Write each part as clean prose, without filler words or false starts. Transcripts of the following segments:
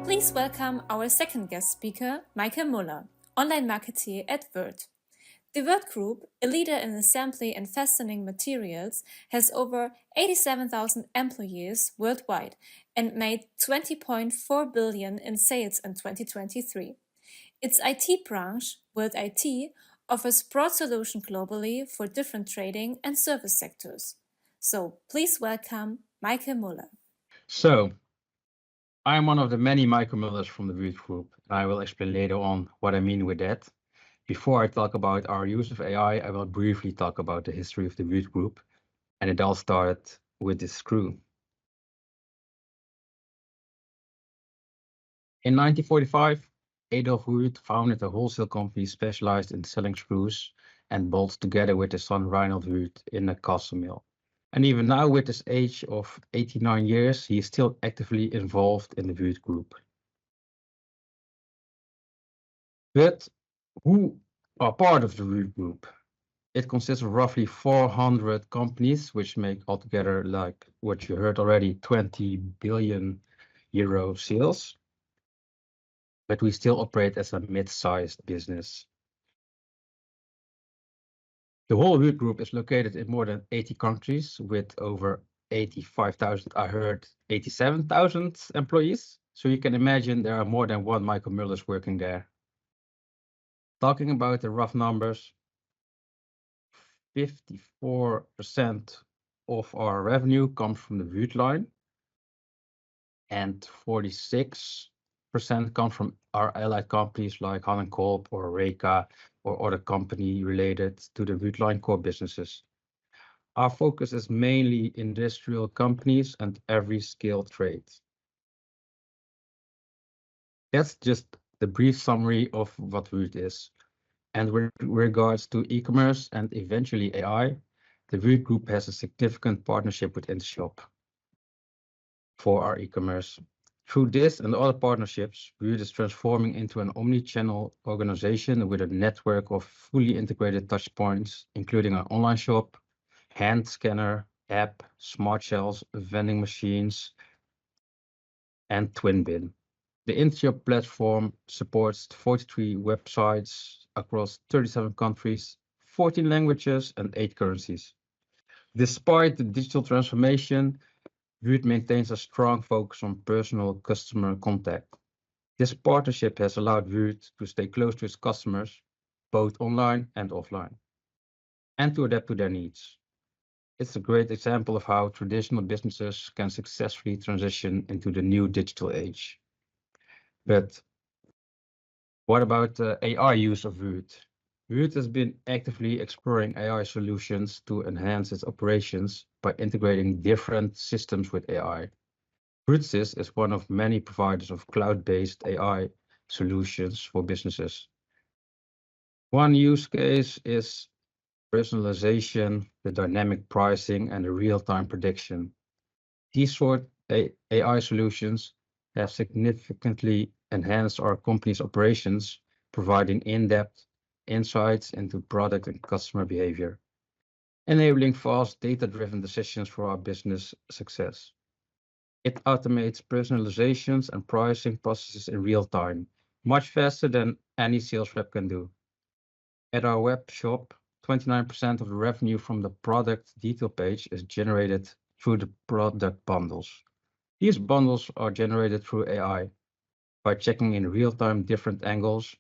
Please welcome our second guest speaker, Michael Muller, online marketer at Würth. The Würth Group, a leader in assembly and fastening materials, has over 87,000 employees worldwide and made 20.4 billion in sales in 2023. Its IT branch, Würth IT, offers broad solutions globally for different trading and service sectors. So please welcome Michael Muller. So, I am one of the many Michael Mullers from the Würth Group, and I will explain later on what I mean with that. Before I talk about our use of AI, I will briefly talk about the history of the Würth Group, and it all started with this screw. In 1945, Adolf Würth founded a wholesale company specialized in selling screws and bolts together with his son Reinhold Würth in a castle mill. And even now, with his age of 89 years, he is still actively involved in the Würth Group. But who are part of the Würth Group? It consists of roughly 400 companies, which make altogether, like what you heard already, 20 billion euro sales. But we still operate as a mid-sized business. The whole Würth Group is located in more than 80 countries with over 85,000, I heard 87,000 employees. So you can imagine there are more than one Michael Mullers working there. Talking about the rough numbers, 54% of our revenue comes from the Würth line and 46% comes from our allied companies like Han & Kolb or Reka or other company related to the Würth line core businesses. Our focus is mainly industrial companies and every scale trade. That's just the brief summary of what Würth is. And with regards to e-commerce and eventually AI, the Würth Group has a significant partnership with Intershop for our e-commerce. Through this and other partnerships, Würth is transforming into an omni-channel organization with a network of fully integrated touchpoints, including an online shop, hand scanner, app, smart shelves, vending machines, and Twin Bin. The Intershop platform supports 43 websites across 37 countries, 14 languages, and 8 currencies. Despite the digital transformation, Würth maintains a strong focus on personal customer contact. This partnership has allowed Würth to stay close to its customers, both online and offline, and to adapt to their needs. It's a great example of how traditional businesses can successfully transition into the new digital age. But what about the AI use of Würth? Würth has been actively exploring AI solutions to enhance its operations by integrating different systems with AI. Würth is one of many providers of cloud-based AI solutions for businesses. One use case is personalization, the dynamic pricing, and the real-time prediction. These sort of AI solutions have significantly enhanced our company's operations, providing in-depth insights into product and customer behavior, enabling fast data-driven decisions for our business success. It automates personalizations and pricing processes in real time, much faster than any sales rep can do. At our web shop, 29% of the revenue from the product detail page is generated through the product bundles. These bundles are generated through AI by checking in real time different angles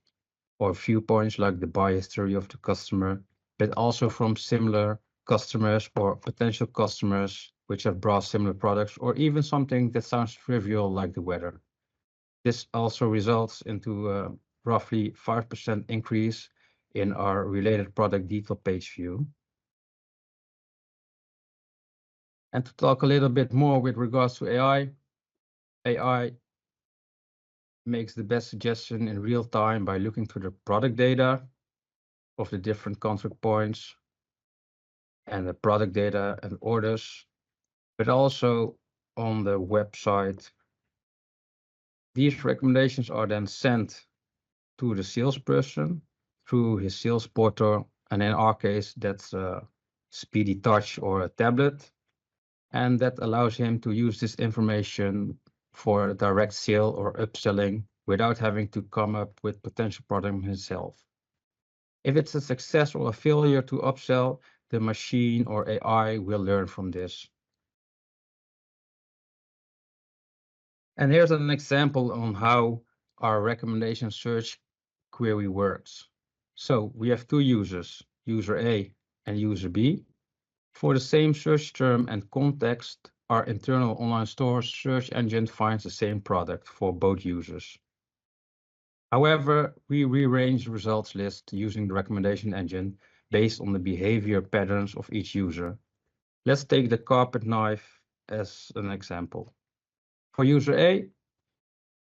or viewpoints like the buy history of the customer, but also from similar customers or potential customers which have brought similar products, or even something that sounds trivial like the weather. This also results into a roughly 5% increase in our related product detail page view. And to talk a little bit more with regards to AI makes the best suggestion in real time by looking through the product data of the different contact points and the product data and orders, but also on the website. These recommendations are then sent to the salesperson through his sales portal, and in our case, that's a Speedy Touch or a tablet, and that allows him to use this information for a direct sale or upselling without having to come up with potential product himself. If it's a success or a failure to upsell, the machine or AI will learn from this. And here's an example on how our recommendation search query works. So we have two users, user A and user B. For the same search term and context, our internal online store search engine finds the same product for both users. However, we rearrange the results list using the recommendation engine based on the behavior patterns of each user. Let's take the carpet knife as an example. For user A,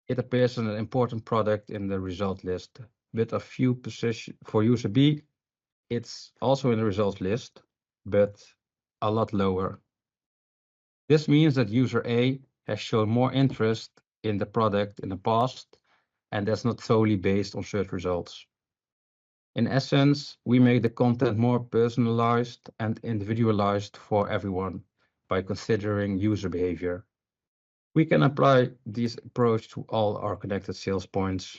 it appears as an important product in the result list, but a few positions for user B, it's also in the results list, but a lot lower. This means that user A has shown more interest in the product in the past, and that's not solely based on search results. In essence, we make the content more personalized and individualized for everyone by considering user behavior. We can apply this approach to all our connected sales points.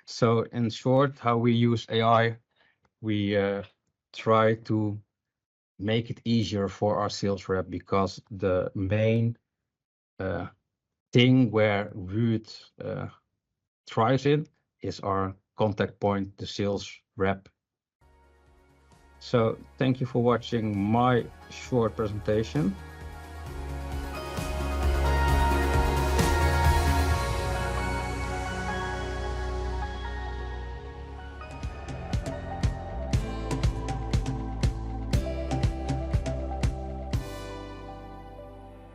So in short, how we use AI, we try to make it easier for our sales rep, because the main thing where Würth thrives in is our contact point, the sales rep. So thank you for watching my short presentation.